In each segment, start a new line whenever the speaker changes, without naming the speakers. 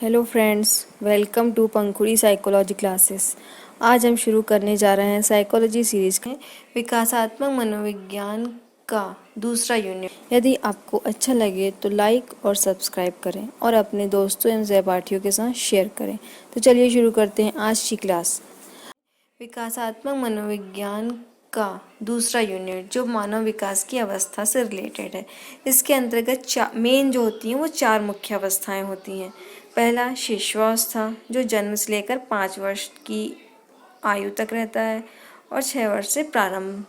Hello friends, welcome to Pankhuri psychology classes. आज हम शुरू करने जा रहे हैं साइकोलॉजी सीरीज के विकासात्मक मनोविज्ञान का दूसरा यूनिट। यदि आपको अच्छा लगे तो लाइक और सब्सक्राइब करें और अपने दोस्तों एवं सहपाठियों के साथ शेयर करें। तो चलिए शुरू करते हैं आज की क्लास। विकासात्मक मनोविज्ञान का दूसरा यूनिट जो मानव विकास की अवस्था से रिलेटेड है। इसके अंतर्गत मेन जो होती हैं वो चार मुख्य अवस्थाएं होती हैं। पहला शिशुअवस्था जो जन्म से लेकर 5 वर्ष की आयु तक रहता है और 6 वर्ष से प्रारंभ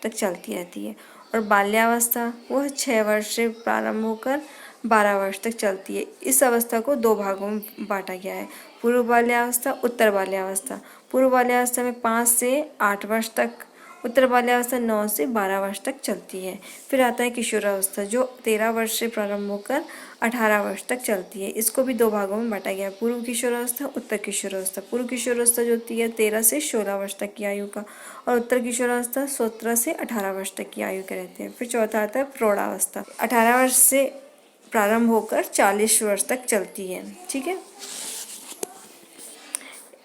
तक चलती रहती है। और बाल्यावस्था वह 6 वर्ष से प्रारंभ होकर 12 वर्ष तक चलती है। इस अवस्था को दो भागों में बांटा गया है, पूर्व बाल्यावस्था, उत्तर बाल्यावस्था। पूर्व बाल्यावस्था में 5 से 8 वर्ष तक, उत्तर बाल्यावस्था 9 से 12 वर्ष तक चलती है। फिर आता है किशोरावस्था जो 13 वर्ष से प्रारंभ होकर 18 वर्ष तक चलती है। इसको भी दो भागों में बांटा गया है, पूर्व किशोरावस्था, उत्तर किशोरावस्था। पूर्व किशोरावस्था जो होती है 13 से 16 वर्ष तक की आयु का, और उत्तर किशोरावस्था 17 से 18 वर्ष तक की आयु के रहते हैं। फिर चौथा आता है प्रौढ़ावस्था, 18 वर्ष से प्रारंभ होकर 40 वर्ष तक चलती है। ठीक है,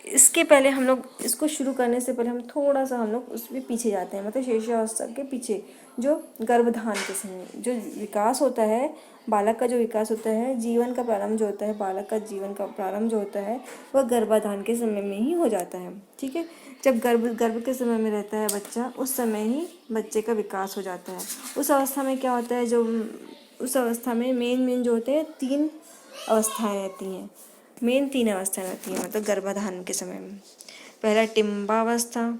इसके पहले हम लोग इसको शुरू करने से पहले हम थोड़ा सा उसमें पीछे जाते हैं, मतलब शिशुअवस्था के पीछे जो गर्भधान के समय जो विकास होता है, बालक का जो विकास होता है, जीवन का प्रारंभ जो होता है, बालक का जीवन का प्रारंभ जो होता है वह गर्भाधान के समय में ही हो जाता है। ठीक है, जब गर्भ के समय में रहता है बच्चा, उस समय ही बच्चे का विकास हो जाता है। उस अवस्था में क्या होता है, जो उस अवस्था में मेन जो होते हैं 3 अवस्थाएं रहती हैं। मेन 3 अवस्थाएं रहती हैं, मतलब गर्भाधान के समय में। पहला टिम्बावस्था,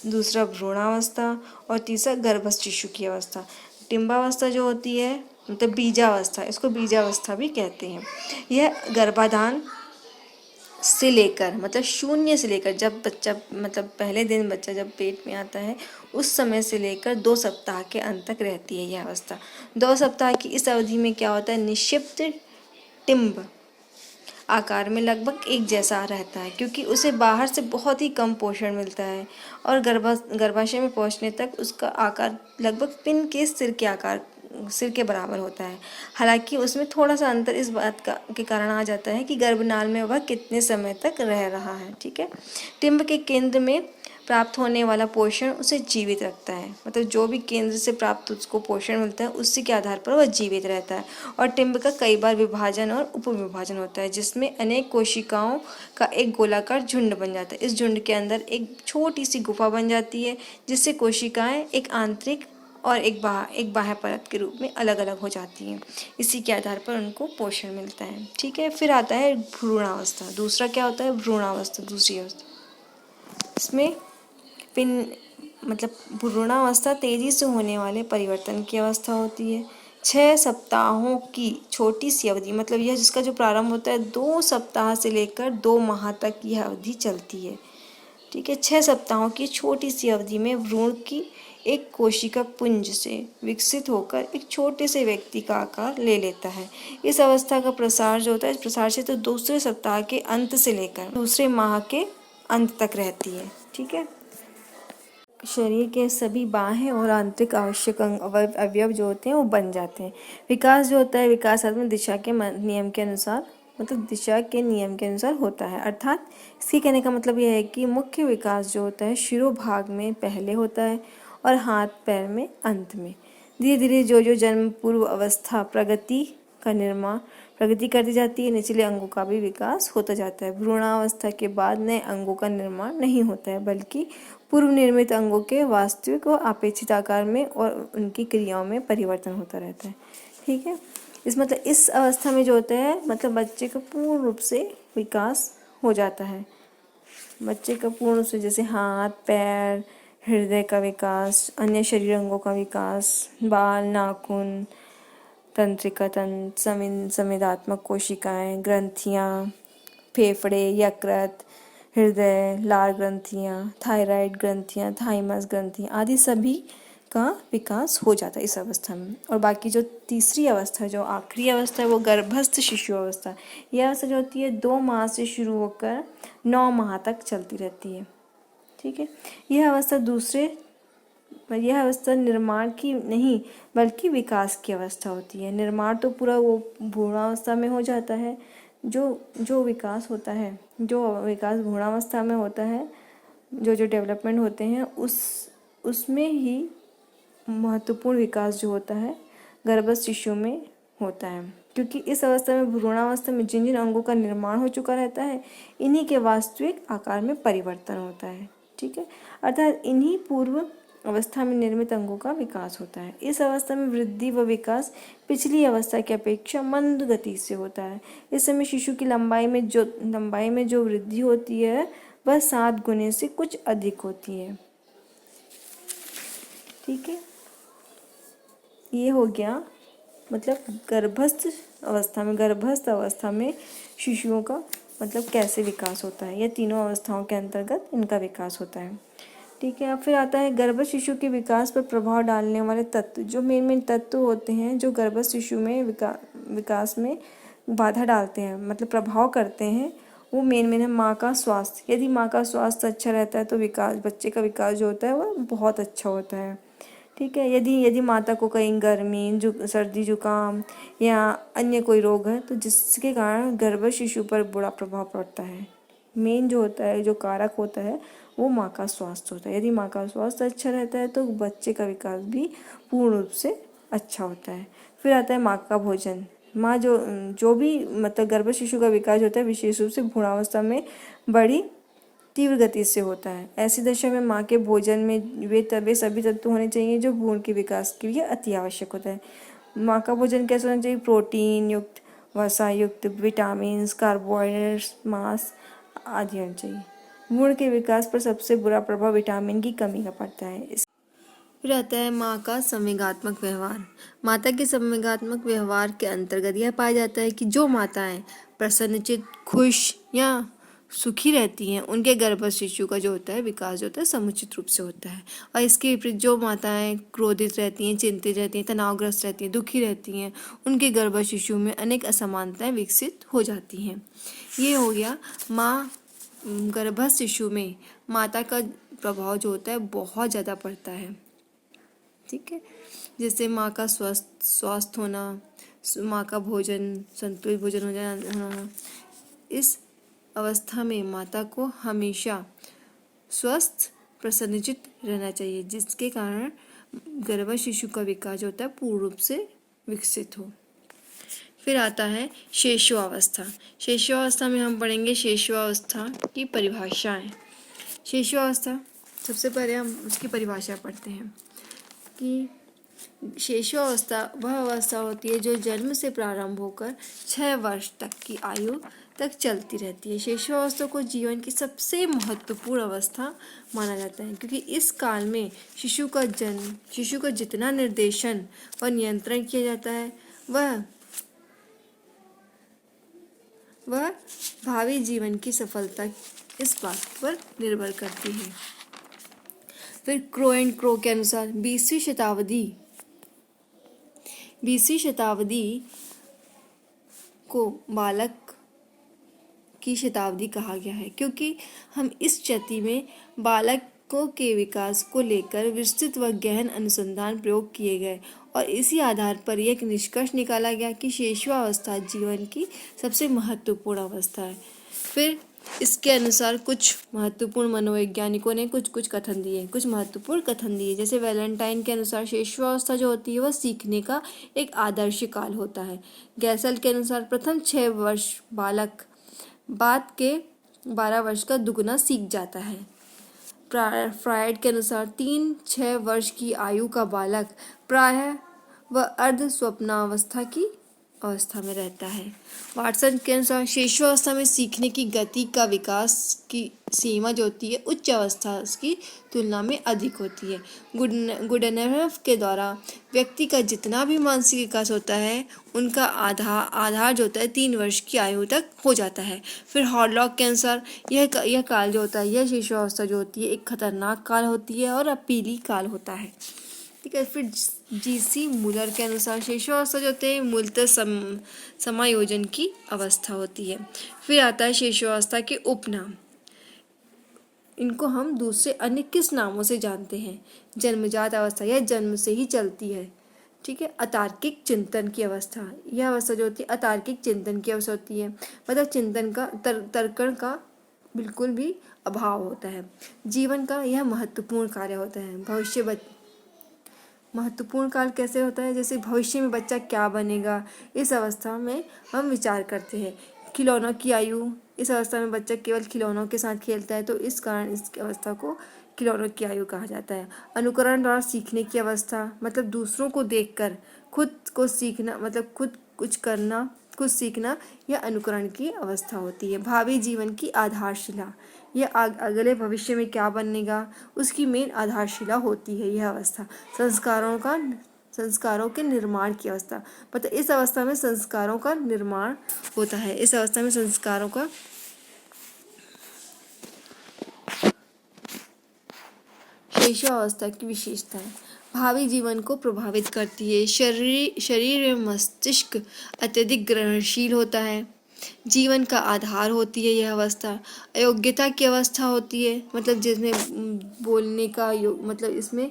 दूसरा भ्रूणावस्था और तीसरा गर्भस्थ शिशु की अवस्था। टिम्बावस्था जो होती है मतलब बीजावस्था, इसको बीजावस्था भी कहते हैं। यह गर्भाधान से लेकर मतलब 0 से लेकर जब बच्चा मतलब पहले दिन बच्चा जब पेट में आता है उस समय से लेकर 2 सप्ताह के अंत तक रहती है यह अवस्था। 2 सप्ताह की इस अवधि में क्या होता है, निक्षिप्त टिम्ब आकार में लगभग एक जैसा रहता है, क्योंकि उसे बाहर से बहुत ही कम पोषण मिलता है और गर्भाशय में पहुंचने तक उसका आकार लगभग पिन के सिर के बराबर होता है। हालांकि उसमें थोड़ा सा अंतर इस बात का के कारण आ जाता है कि गर्भनाल में वह कितने समय तक रह रहा है। ठीक है, टिम्ब के केंद्र में प्राप्त होने वाला पोषण उसे जीवित रखता है, मतलब जो भी केंद्र से प्राप्त उसको पोषण मिलता है उसी के आधार पर वह जीवित रहता है। और टिम्ब का कई बार विभाजन और उपविभाजन होता है, जिसमें अनेक कोशिकाओं का एक गोलाकार झुंड बन जाता है। इस झुंड के अंदर एक छोटी सी गुफा बन जाती है, जिससे कोशिकाएं एक आंतरिक और एक बाह्य परत के रूप में अलग अलग हो जाती हैं। इसी के आधार पर उनको पोषण मिलता है। ठीक है, फिर आता है भ्रूणावस्था। दूसरा क्या होता है, भ्रूणावस्था, दूसरी अवस्था। इसमें भ्रूणावस्था तेजी से होने वाले परिवर्तन की अवस्था होती है। 6 सप्ताहों की छोटी सी अवधि, मतलब यह जिसका जो प्रारंभ होता है 2 सप्ताह से लेकर 2 माह तक यह अवधि चलती है। ठीक है, 6 सप्ताहों की छोटी सी अवधि में भ्रूण की एक कोशिका पुंज से विकसित होकर एक छोटे से व्यक्ति का आकार ले लेता है। इस अवस्था का प्रसार जो होता है, प्रसार से तो दूसरे सप्ताह के अंत से लेकर दूसरे माह के अंत तक रहती है। ठीक है, शरीर के सभी बाह्य और आंतरिक आवश्यक अवयव जो होते हैं वो बन जाते हैं। विकास जो होता है विकासात्मक दिशा के नियम के अनुसार, मतलब दिशा के नियम के अनुसार होता है। अर्थात इसके कहने का मतलब यह है कि मुख्य विकास जो होता है शिरोभाग में पहले होता है और हाथ पैर में अंत में। धीरे धीरे जो जन्म पूर्व अवस्था प्रगति करती जाती है, निचले अंगों का भी विकास होता जाता है। भ्रूणावस्था के बाद नए अंगों का निर्माण नहीं होता है, बल्कि पूर्व निर्मित अंगों के वास्तविक और अपेक्षित आकार में और उनकी क्रियाओं में परिवर्तन होता रहता है। ठीक है, इस अवस्था में जो होता है मतलब बच्चे का पूर्ण रूप से विकास हो जाता है। बच्चे का पूर्ण रूप से जैसे हाथ पैर, हृदय का विकास, अन्य शरीर अंगों का विकास, बाल, नाखून, तंत्रिका तंत्र, संवेदात्मक कोशिकाएं, ग्रंथियां, फेफड़े, यकृत, हृदय, लार ग्रंथियां, थायराइड ग्रंथियां, थाइमस ग्रंथियां आदि सभी का विकास हो जाता है इस अवस्था में। और बाकी जो तीसरी अवस्था, जो आखिरी अवस्था है, वो गर्भस्थ शिशु अवस्था। यह अवस्था जो होती है 2 माह से शुरू होकर 9 माह तक चलती रहती है। ठीक है, यह अवस्था निर्माण की नहीं बल्कि विकास की अवस्था होती है। निर्माण तो पूरा वो भ्रूणावस्था में हो जाता है, जो विकास होता है, जो विकास भ्रूणावस्था में होता है, जो डेवलपमेंट होते हैं, उसमें ही महत्वपूर्ण विकास जो होता है गर्भस्थ शिशु में होता है। क्योंकि इस अवस्था में, भ्रूणावस्था में, जिन जिन अंगों का निर्माण हो चुका रहता है, इन्हीं के वास्तविक आकार में परिवर्तन होता है। ठीक है, अर्थात इन्हीं पूर्व अवस्था में निर्मित अंगों का विकास होता है। इस अवस्था में वृद्धि व विकास पिछली अवस्था की अपेक्षा मंद गति से होता है। इस समय शिशु की लंबाई में जो वृद्धि होती है वह 7 गुने से कुछ अधिक होती है। ठीक है, ये हो गया मतलब गर्भस्थ अवस्था में शिशुओं का मतलब कैसे विकास होता है। यह तीनों अवस्थाओं के अंतर्गत इनका विकास होता है। ठीक है, अब फिर आता है गर्भस्थ शिशु के विकास पर प्रभाव डालने वाले तत्व। जो मेन तत्व होते हैं जो गर्भस्थ शिशु में विकास में बाधा डालते हैं, मतलब प्रभाव करते हैं, वो मेन है माँ का स्वास्थ्य। यदि माँ का स्वास्थ्य अच्छा रहता है तो बच्चे का विकास जो होता है वह बहुत अच्छा होता है। ठीक है, यदि माता को कहीं गर्मी, सर्दी, जुकाम या अन्य कोई रोग है तो जिसके कारण गर्भस्थ शिशु पर बुरा प्रभाव पड़ता है। मेन जो होता है, जो कारक होता है, वो माँ का स्वास्थ्य होता है। यदि माँ का स्वास्थ्य अच्छा रहता है तो बच्चे का विकास भी पूर्ण रूप से अच्छा होता है। फिर आता है माँ का भोजन। माँ जो भी मतलब गर्भस्थ शिशु का विकास होता है विशेष रूप से भ्रूणावस्था में बड़ी तीव्र गति से होता है। ऐसी दशा में माँ के भोजन में वे सभी तत्व होने चाहिए जो भ्रूण के विकास के लिए अति आवश्यक होता है। माँ का भोजन कैसा होना चाहिए? प्रोटीन युक्त, वसा युक्त, विटामिन, कार्बोहाइड्रेट्स, मांस आदि होना चाहिए। भ्रूण के विकास पर सबसे बुरा प्रभाव विटामिन की कमी का पड़ता है। फिर आता है माँ का संवेगात्मक व्यवहार। माता के संवेगात्मक व्यवहार के अंतर्गत यह पाया जाता है कि जो माताएं प्रसन्नचित, खुश या सुखी रहती हैं उनके गर्भस्थ शिशु का जो होता है विकास जो होता है समुचित रूप से होता है। और इसके विपरीत जो माताएं क्रोधित रहती हैं, चिंतित रहती हैं, तनावग्रस्त रहती हैं, दुखी रहती हैं, उनके गर्भस्थ शिशु में अनेक असमानताएं विकसित हो जाती हैं। ये हो गया माँ गर्भस्थ शिशु में माता का प्रभाव जो होता है बहुत ज़्यादा पड़ता है। ठीक है, जैसे माँ का स्वस्थ होना, माँ का भोजन, संतुलित भोजन हो जाना। इस अवस्था में माता को हमेशा स्वस्थ, प्रसन्नचित रहना चाहिए, जिसके कारण गर्भस्थ शिशु का विकास होता है पूर्ण रूप से विकसित हो। फिर आता है शेषवावस्था। शेषवावस्था में हम पढ़ेंगे शेषवावस्था की परिभाषाएं। शेषवावस्था, सबसे पहले हम उसकी परिभाषा पढ़ते हैं कि शेषवावस्था वह अवस्था होती है जो जन्म से प्रारंभ होकर 6 वर्ष तक की आयु तक चलती रहती है। शेषवावस्था को जीवन की सबसे महत्वपूर्ण अवस्था माना जाता है, क्योंकि इस काल में शिशु का जितना निर्देशन व नियंत्रण किया जाता है वह भावी जीवन की सफलता इस बात पर निर्भर करती है। फिर क्रो एंड क्रो के अनुसार 20वीं शताब्दी को बालक की शताब्दी कहा गया है, क्योंकि हम इस शती में बालकों के विकास को लेकर विस्तृत व गहन अनुसंधान प्रयोग किए गए और इसी आधार पर यह निष्कर्ष निकाला गया कि शेषवावस्था जीवन की सबसे महत्वपूर्ण अवस्था है। फिर इसके अनुसार कुछ महत्वपूर्ण मनोवैज्ञानिकों ने कुछ कथन दिए, कुछ महत्वपूर्ण कथन दिए। जैसे वैलेंटाइन के अनुसार शेषवावस्था जो होती है वह सीखने का एक आदर्श काल होता है। गैसल के अनुसार प्रथम 6 वर्ष बालक बाद के 12 वर्ष का दुगना सीख जाता है। फ्रायड के अनुसार 3-6 वर्ष की आयु का बालक प्रायः वह अर्ध स्वप्नावस्था की अवस्था में रहता है। वाटसन के अनुसार शेषवावस्था में सीखने की गति का विकास की सीमा जो होती है उच्च अवस्था की तुलना में अधिक होती है। गुडनेफ के द्वारा व्यक्ति का जितना भी मानसिक विकास होता है उनका आधार जो होता है 3 वर्ष की आयु तक हो जाता है। फिर हॉडलॉक के अनुसार यह काल जो होता है, यह शेषवावस्था जो होती है एक खतरनाक काल होती है और अपीली काल होता है। ठीक है, फिर जीसी मूलर के अनुसार शेषवावस्था जो होते हैं मूलतः समायोजन की अवस्था होती है। फिर आता है शेषवावस्था के उपनाम। इनको हम दूसरे अन्य किस नामों से जानते हैं? जन्मजात अवस्था, यह जन्म से ही चलती है। ठीक है। अतार्किक चिंतन की अवस्था, यह अवस्था जो होती है अतार्किक चिंतन की अवस्था होती है, मतलब चिंतन का तर्कण का बिल्कुल भी अभाव होता है। जीवन का यह महत्वपूर्ण कार्य होता है। महत्वपूर्ण काल कैसे होता है, जैसे भविष्य में बच्चा क्या बनेगा, इस अवस्था में हम विचार करते हैं। खिलौनों की आयु, इस अवस्था में बच्चा केवल खिलौनों के साथ खेलता है, तो इस कारण इस अवस्था को खिलौनों की आयु कहा जाता है। अनुकरण द्वारा सीखने की अवस्था, मतलब दूसरों को देखकर खुद को सीखना, मतलब खुद कुछ करना, कुछ सीखना, यह अनुकरण की अवस्था होती है। भावी जीवन की आधारशिला, यह अगले भविष्य में क्या बनेगा उसकी मेन आधारशिला होती है यह अवस्था। संस्कारों के निर्माण की अवस्था, मतलब इस अवस्था में संस्कारों का निर्माण होता है। इस अवस्था में संस्कारों का शैशवावस्था की विशेषताएं भावी जीवन को प्रभावित करती है। शरीर एवं मस्तिष्क अत्यधिक ग्रहणशील होता है। जीवन का आधार होती है यह अवस्था। अयोग्यता की अवस्था होती है, मतलब जिसमें बोलने का मतलब इसमें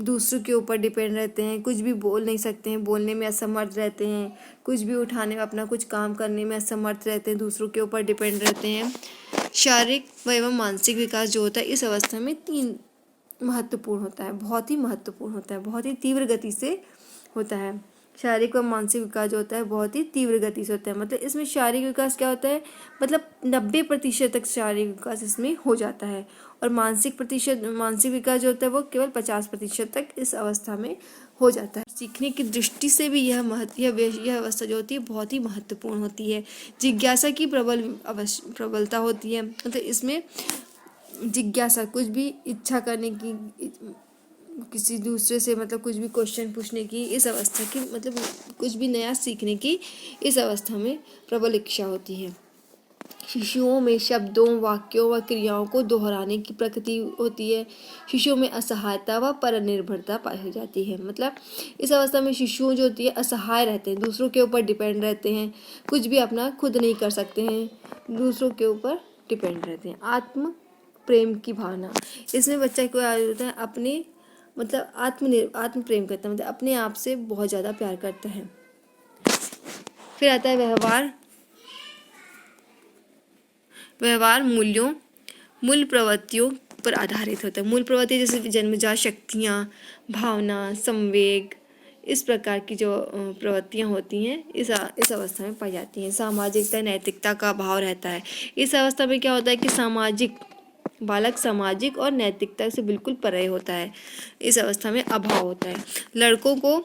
दूसरों के ऊपर डिपेंड रहते हैं, कुछ भी बोल नहीं सकते हैं, बोलने में असमर्थ रहते हैं, कुछ भी उठाने में, अपना कुछ काम करने में असमर्थ रहते हैं, दूसरों के ऊपर डिपेंड रहते हैं। शारीरिक एवं मानसिक विकास जो होता है इस अवस्था में 3 महत्वपूर्ण होता है, बहुत ही महत्वपूर्ण होता है, बहुत ही तीव्र गति से होता है। शारीरिक व मानसिक विकास जो होता है बहुत ही तीव्र गति से होता है, मतलब इसमें शारीरिक विकास क्या होता है, मतलब 90% तक शारीरिक विकास इसमें हो जाता है, और मानसिक विकास जो होता है वो केवल 50% तक इस अवस्था में हो जाता है। सीखने की दृष्टि से भी यह अवस्था जो होती है बहुत ही महत्वपूर्ण होती है। जिज्ञासा की प्रबलता होती है, मतलब इसमें जिज्ञासा, कुछ भी इच्छा करने की, किसी दूसरे से मतलब कुछ भी क्वेश्चन पूछने की, इस अवस्था की, मतलब कुछ भी नया सीखने की इस अवस्था में प्रबल इच्छा होती है। शिशुओं में शब्दों, वाक्यों व क्रियाओं को दोहराने की प्रकृति होती है। शिशुओं में असहायता व परनिर्भरता पाई जाती है, मतलब इस अवस्था में शिशु जो होती है असहाय रहते हैं, दूसरों के ऊपर डिपेंड रहते हैं, कुछ भी अपना खुद नहीं कर सकते हैं, दूसरों के ऊपर डिपेंड रहते हैं। आत्म प्रेम की भावना, इसमें बच्चा को होता है अपने, मतलब आत्म प्रेम करता है, मतलब अपने आप से बहुत ज़्यादा प्यार करता है। फिर आता है व्यवहार मूल प्रवृत्तियों पर आधारित होता है। मूल प्रवृत्ति जैसे जन्मजात शक्तियाँ, भावना, संवेग, इस प्रकार की जो प्रवृत्तियाँ होती हैं इस अवस्था में पाई जाती हैं। सामाजिकता, नैतिकता का अभाव रहता है। इस अवस्था में क्या होता है कि बालक सामाजिक और नैतिकता से बिल्कुल परे होता है, इस अवस्था में अभाव होता है। लड़कों को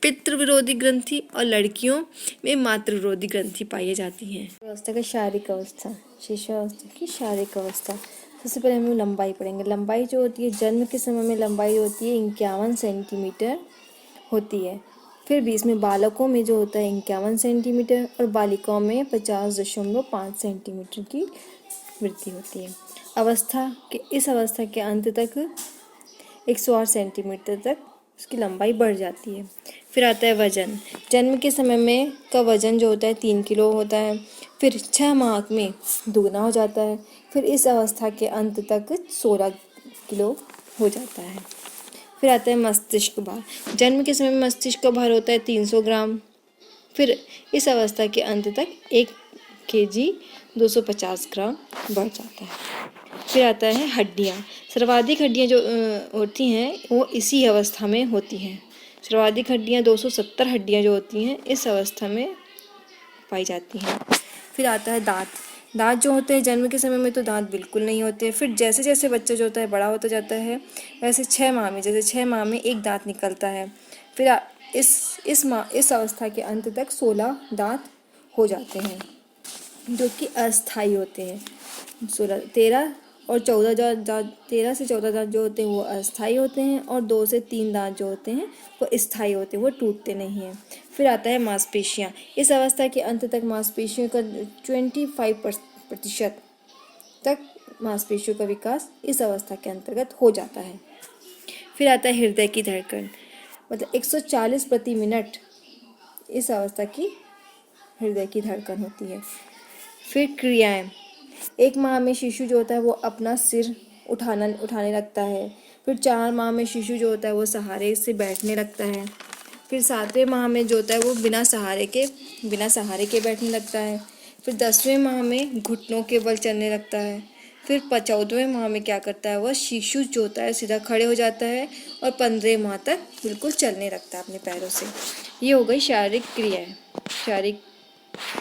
पितृविरोधी ग्रंथि और लड़कियों में मातृविरोधी ग्रंथि पाई जाती हैं। अवस्था का शारीरिक अवस्था, शिशुअवस्था की शारीरिक अवस्था। सबसे पहले हम लोग लंबाई पढ़ेंगे। लंबाई जो होती है जन्म के समय में लंबाई होती है 51 सेंटीमीटर होती है। फिर 20 में बालकों में जो होता है 51 सेंटीमीटर और बालिकाओं में 50.5 सेंटीमीटर की वृद्धि होती है। इस अवस्था के अंत तक 108 सेंटीमीटर तक उसकी लंबाई बढ़ जाती है। फिर आता है वजन। जन्म के समय में का वजन जो होता है 3 किलो होता है, फिर 6 माह में दुगना हो जाता है, फिर इस अवस्था के अंत तक 16 किलो हो जाता है। फिर आता है मस्तिष्क भार। जन्म के समय में मस्तिष्क का भार होता है 300 ग्राम, फिर इस अवस्था के अंत तक 1 kg 250 ग्राम बढ़ जाता है। फिर आता है हड्डियाँ। सर्वाधिक हड्डियाँ जो होती हैं वो इसी अवस्था में होती हैं। सर्वाधिक हड्डियाँ 270 हड्डियाँ जो होती हैं इस अवस्था में पाई जाती हैं। फिर आता है दांत जो होते हैं जन्म के समय में तो दांत बिल्कुल नहीं होते हैं। फिर जैसे जैसे बच्चा जो होता है बड़ा होता जाता है वैसे 6 माह में एक दांत निकलता है। फिर इस अवस्था के अंत तक 16 दांत हो जाते हैं जो कि अस्थायी होते हैं। 13 से 14 दांत जो होते हैं वो अस्थायी होते हैं और 2 से 3 दांत जो होते हैं वो स्थायी होते हैं, वो टूटते नहीं हैं। फिर आता है मांसपेशियाँ। इस अवस्था के अंत तक मांसपेशियों का 25% तक मांसपेशियों का विकास इस अवस्था के अंतर्गत हो जाता है। फिर आता है हृदय की धड़कन, मतलब 140 प्रति मिनट इस अवस्था की हृदय की धड़कन होती है। फिर क्रियाएं। 1 माह में शिशु जो होता है वो अपना सिर उठाने लगता है, फिर 4 माह में शिशु जो होता है वो सहारे से बैठने लगता है। फिर 7वें माह में जो होता है वो बिना सहारे के बैठने लगता है। फिर 10वें माह में घुटनों के बल चलने लगता है। फिर 14वें माह में क्या करता है वह शिशु जो होता है सीधा खड़े हो जाता है और 15 माह तक बिल्कुल चलने लगता है अपने पैरों से। ये हो गई शारीरिक क्रियाएं, शारीरिक।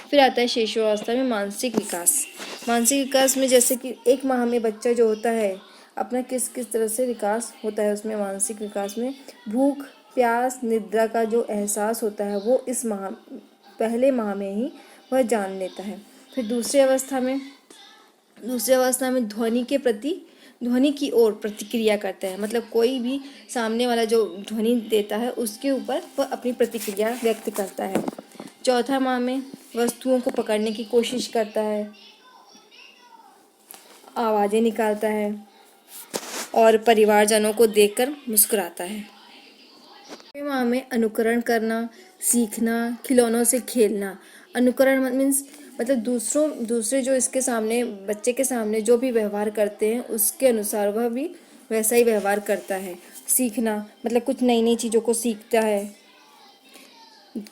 फिर आता है शिशुअवस्था में मानसिक विकास। मानसिक विकास में जैसे कि 1 माह में बच्चा जो होता है अपना किस किस तरह से विकास होता है, उसमें मानसिक विकास में भूख, प्यास, निद्रा का जो एहसास होता है वो इस पहले माह में ही वह जान लेता है। फिर दूसरी अवस्था में ध्वनि की ओर प्रतिक्रिया करता है, मतलब कोई भी सामने वाला जो ध्वनि देता है उसके ऊपर वह अपनी प्रतिक्रिया व्यक्त करता है। चौथा माह में वस्तुओं को पकड़ने की कोशिश करता है, आवाज़ें निकालता है और परिवारजनों को देखकर मुस्कुराता है। 6वें माह में अनुकरण करना, सीखना, खिलौनों से खेलना। अनुकरण मीन्स मतलब दूसरे जो इसके सामने बच्चे के सामने जो भी व्यवहार करते हैं उसके अनुसार वह भी वैसा ही व्यवहार करता है। सीखना मतलब कुछ नई नई चीज़ों को सीखता है।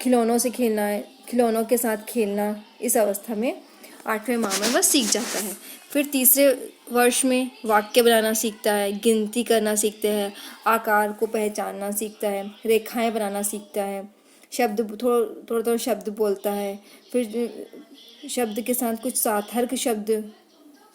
खिलौनों से खेलना है, खिलौनों के साथ खेलना। इस अवस्था में 8वें माह में वह सीख जाता है। फिर तीसरे वर्ष में वाक्य बनाना सीखता है, गिनती करना सीखता है, आकार को पहचानना सीखता है, रेखाएं बनाना सीखता है, थोड़ा शब्द बोलता है। फिर शब्द के साथ कुछ सार्थक शब्द,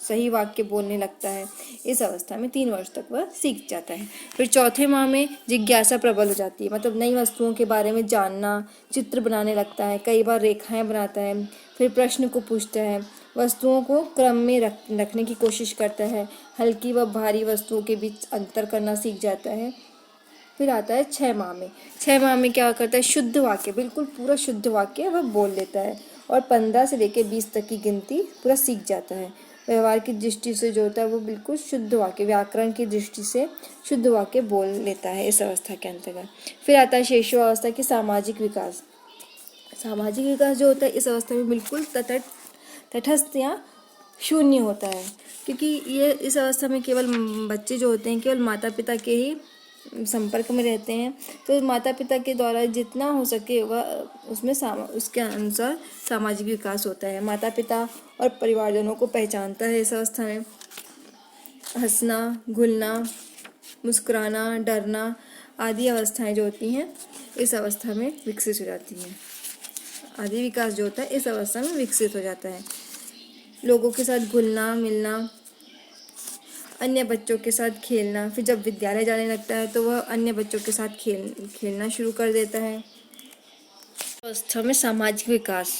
सही वाक्य बोलने लगता है। इस अवस्था में 3 वर्ष तक वह सीख जाता है। फिर चौथे माह में जिज्ञासा प्रबल हो जाती है, मतलब नई वस्तुओं के बारे में जानना, चित्र बनाने लगता है, कई बार रेखाएं बनाता है। फिर प्रश्न को पूछता है, वस्तुओं को क्रम में रखने की कोशिश करता है, हल्की व भारी वस्तुओं के बीच अंतर करना सीख जाता है। फिर आता है 6 माह में। 6 माह में क्या करता है, शुद्ध वाक्य, बिल्कुल पूरा शुद्ध वाक्य वह बोल लेता है और 15 से लेकर 20 तक की गिनती पूरा सीख जाता है। व्यवहार की दृष्टि से जो होता है वो बिल्कुल शुद्ध वाक्य, व्याकरण की दृष्टि से शुद्ध वाक्य बोल लेता है इस अवस्था के अंतर्गत। फिर आता है शिशुअवस्था की सामाजिक विकास। सामाजिक विकास जो होता है इस अवस्था में बिल्कुल तटस्थ या शून्य होता है, क्योंकि ये इस अवस्था में केवल बच्चे जो होते हैं केवल माता पिता के ही संपर्क में रहते हैं, तो माता पिता के द्वारा जितना हो सके वह उसमें उसके अनुसार सामाजिक विकास होता है। माता पिता और परिवारजनों को पहचानता है इस अवस्था में। हंसना, घुलना, मुस्कुराना, डरना आदि अवस्थाएं जो होती हैं इस अवस्था में विकसित हो जाती हैं। आदि विकास जो होता है इस अवस्था में विकसित हो जाता है। लोगों के साथ घुलना मिलना, अन्य बच्चों के साथ खेलना। फिर जब विद्यालय जाने लगता है तो वह अन्य बच्चों के साथ खेलना शुरू कर देता है। अवस्था में सामाजिक विकास।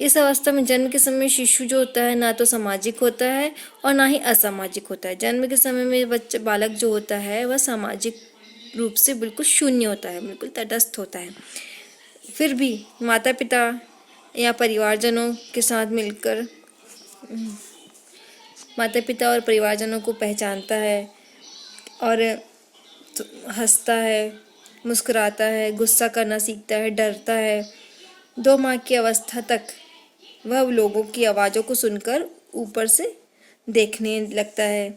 इस अवस्था में जन्म के समय शिशु जो होता है ना तो सामाजिक होता है और ना ही असामाजिक होता है। जन्म के समय में बालक जो होता है वह सामाजिक रूप से बिल्कुल शून्य होता है, बिल्कुल तटस्थ होता है। फिर भी माता पिता या परिवारजनों के साथ मिलकर माता पिता और परिवारजनों को पहचानता है और हंसता है, मुस्कुराता है, गुस्सा करना सीखता है, डरता है। 2 माह की अवस्था तक वह लोगों की आवाज़ों को सुनकर ऊपर से देखने लगता है।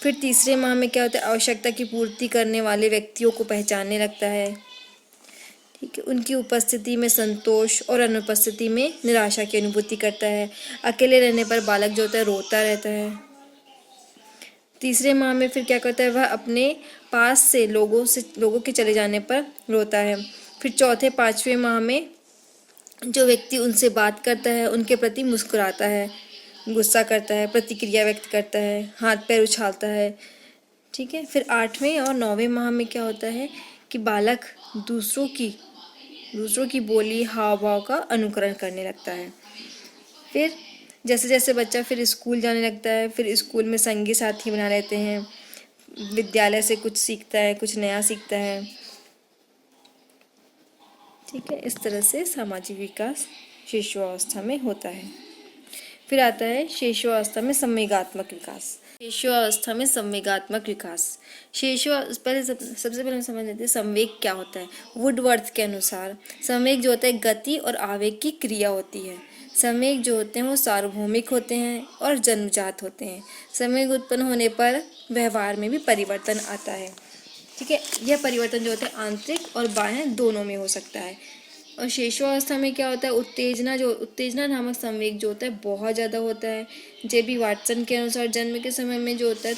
फिर तीसरे माह में क्या होता है, आवश्यकता की पूर्ति करने वाले व्यक्तियों को पहचानने लगता है। ठीक है, उनकी उपस्थिति में संतोष और अनुपस्थिति में निराशा की अनुभूति करता है। अकेले रहने पर बालक जो होता है रोता रहता है। तीसरे माह में फिर क्या करता है, वह अपने पास से लोगों के चले जाने पर रोता है। फिर चौथे 5वें माह में जो व्यक्ति उनसे बात करता है उनके प्रति मुस्कुराता है, गुस्सा करता है, प्रतिक्रिया व्यक्त करता है, हाथ पैर उछालता है। ठीक है, फिर 8वें और 9वें माह में क्या होता है कि बालक दूसरों की बोली, हाव भाव का अनुकरण करने लगता है। फिर जैसे जैसे बच्चा फिर स्कूल जाने लगता है, फिर स्कूल में संगी साथी बना लेते हैं, विद्यालय से कुछ सीखता है, कुछ नया सीखता है। ठीक है, इस तरह से सामाजिक विकास शिशुअवस्था में होता है। फिर आता है शिशुअवस्था में संवेगात्मक विकास। शिशुअवस्था में संवेगात्मक विकास। सबसे पहले हम समझ लेते हैं संवेग क्या होता है। वुडवर्थ के अनुसार संवेग जो होता है गति और आवेग की क्रिया होती है। संवेग जो होते हैं वो सार्वभौमिक होते हैं और जन्मजात होते हैं। संवेग उत्पन्न होने पर व्यवहार में भी परिवर्तन आता है। ठीक है। यह परिवर्तन जो होता है आंतरिक और बाह्य दोनों में हो सकता है। और शेषावस्था में क्या होता है, उत्तेजना नामक संवेग जो होता है बहुत ज़्यादा होता है। जेबी वाटसन के अनुसार जन्म के समय में जो होता है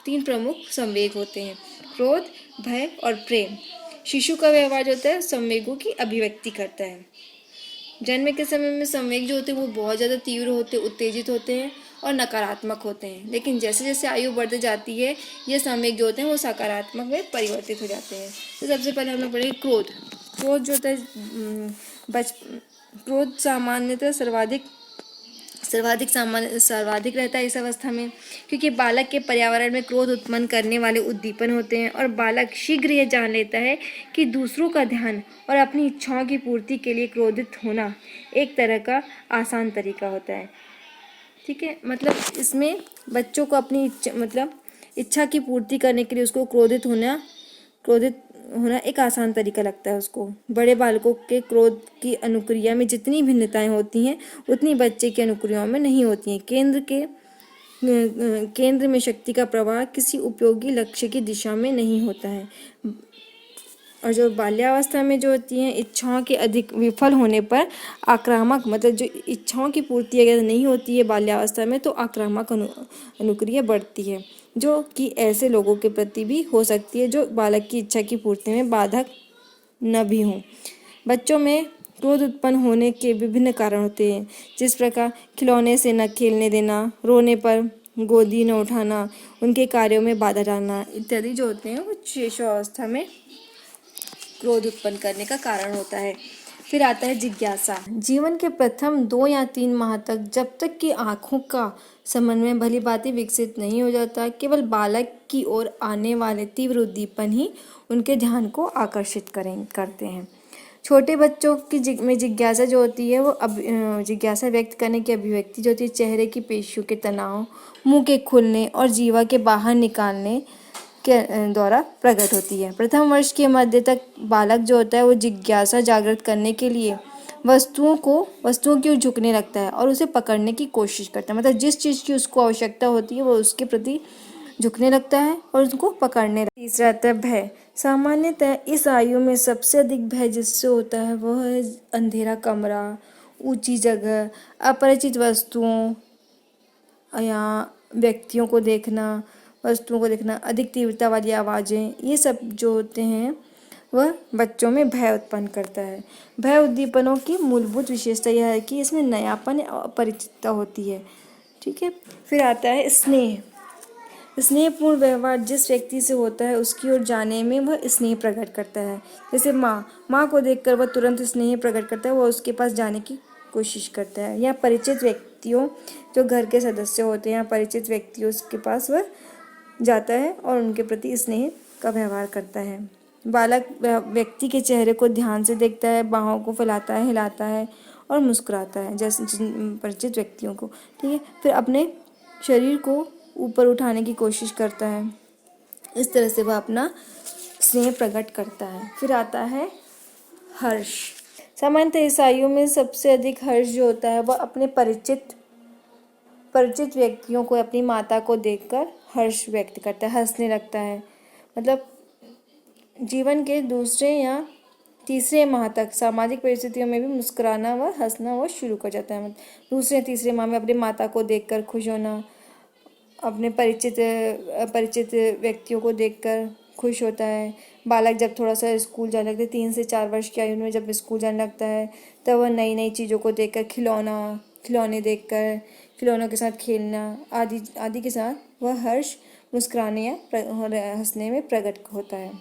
तीन प्रमुख संवेग होते हैं, क्रोध, भय और प्रेम। शिशु का व्यवहार जो होता है संवेगों की अभिव्यक्ति करता है। जन्म के समय में संवेग जो होते हैं वो बहुत ज़्यादा तीव्र होते, उत्तेजित होते हैं और नकारात्मक होते हैं। लेकिन जैसे जैसे आयु बढ़ती जाती है ये संवेग जो होते हैं वो सकारात्मक में परिवर्तित हो जाते हैं। तो सबसे पहले हम लोग पढ़ेंगे क्रोध। क्रोध जो होता है क्रोध सामान्यतः सर्वाधिक रहता है इस अवस्था में, क्योंकि बालक के पर्यावरण में क्रोध उत्पन्न करने वाले उद्दीपन होते हैं और बालक शीघ्र यह जान लेता है कि दूसरों का ध्यान और अपनी इच्छाओं की पूर्ति के लिए क्रोधित होना एक तरह का आसान तरीका होता है। ठीक है, मतलब इसमें बच्चों को अपनी इच्छा की पूर्ति करने के लिए उसको क्रोधित होना एक आसान तरीका लगता है उसको। बड़े बालकों के क्रोध की अनुक्रिया में जितनी भिन्नताएं होती हैं उतनी बच्चे की अनुक्रियाओं में नहीं होती हैं। केंद्र में शक्ति का प्रवाह किसी उपयोगी लक्ष्य की दिशा में नहीं होता है। और जो बाल्यावस्था में जो होती हैं इच्छाओं के अधिक विफल होने पर आक्रामक, मतलब जो इच्छाओं की पूर्ति अगर नहीं होती है बाल्यावस्था में तो आक्रामक अनुक्रिया बढ़ती है, जो कि ऐसे लोगों के प्रति भी हो सकती है जो बालक की इच्छा की पूर्ति में बाधक न भी हों। बच्चों में क्रोध उत्पन्न होने के विभिन्न कारण होते हैं, जिस प्रकार खिलौने से न खेलने देना, रोने पर गोदी न उठाना, उनके कार्यों में बाधा डालना इत्यादि जो होते हैं वो शेषावस्था में क्रोध उत्पन्न करने का कारण होता है। फिर आता है जिज्ञासा। जीवन के प्रथम 2 या 3 माह तक जब तक कि आँखों का समन्वय भली भांति विकसित नहीं हो जाता, केवल बालक की ओर आने वाले तीव्र उद्दीपन ही उनके ध्यान को आकर्षित करते हैं। छोटे बच्चों की में जिज्ञासा जो होती है वो जिज्ञासा व्यक्त करने की अभिव्यक्ति जो होती है चेहरे की पेशियों के तनाव, मुंह के खुलने और जीवा के बाहर निकालने के द्वारा प्रकट होती है। प्रथम वर्ष के मध्य तक बालक जो होता है वो जिज्ञासा जागृत करने के लिए वस्तुओं की ओर झुकने लगता है और उसे पकड़ने की कोशिश करता है। मतलब जिस चीज़ की उसको आवश्यकता होती है वो उसके प्रति झुकने लगता है और उसको पकड़ने लगता है। तीसरा आता है भय। सामान्यतः इस आयु में सबसे अधिक भय जिससे होता है वह है अंधेरा कमरा, ऊंची जगह, अपरिचित वस्तुओं या वस्तुओं को देखना, अधिक तीव्रता वाली आवाज़ें, ये सब जो होते हैं वह बच्चों में भय उत्पन्न करता है। भय उद्दीपनों की मूलभूत विशेषता यह है कि इसमें नयापन या अपरिचितता होती है। ठीक है, फिर आता है स्नेह। स्नेहपूर्ण व्यवहार जिस व्यक्ति से होता है उसकी ओर जाने में वह स्नेह प्रकट करता है। जैसे माँ को देखकर वह तुरंत स्नेह प्रकट करता है, वह उसके पास जाने की कोशिश करता है। या परिचित व्यक्तियों जो घर के सदस्य होते हैं या परिचित व्यक्तियों के पास वह जाता है और उनके प्रति स्नेह का व्यवहार करता है। बालक व्यक्ति के चेहरे को ध्यान से देखता है, बाहों को फैलाता है, हिलाता है और मुस्कुराता है जैसे परिचित व्यक्तियों को। ठीक है, फिर अपने शरीर को ऊपर उठाने की कोशिश करता है। इस तरह से वह अपना स्नेह प्रकट करता है। फिर आता है हर्ष। सामान्यतः इस आयु में सबसे अधिक हर्ष जो होता है वह अपने परिचित व्यक्तियों को, अपनी माता को देखकर हर्ष व्यक्त करता है, हंसने लगता है। मतलब जीवन के दूसरे या तीसरे माह तक सामाजिक परिस्थितियों में भी मुस्कुराना व हंसना वो शुरू कर जाता है। मतलब दूसरे तीसरे माह में अपनी माता को देखकर खुश होना, अपने परिचित व्यक्तियों को देखकर खुश होता है। बालक जब थोड़ा सा स्कूल जाने लगता है, 3 से 4 वर्ष की आयु में जब स्कूल जाने लगता है तब वह नई नई चीज़ों को देखकर, खिलौने देखकर, खिलौनों के साथ खेलना आदि के साथ वह हर्ष मुस्कुराने या हंसने में प्रकट होता है।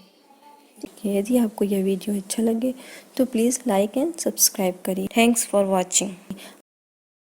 यदि आपको यह वीडियो अच्छा लगे तो प्लीज़ लाइक एंड सब्सक्राइब करिए। Thanks for watching.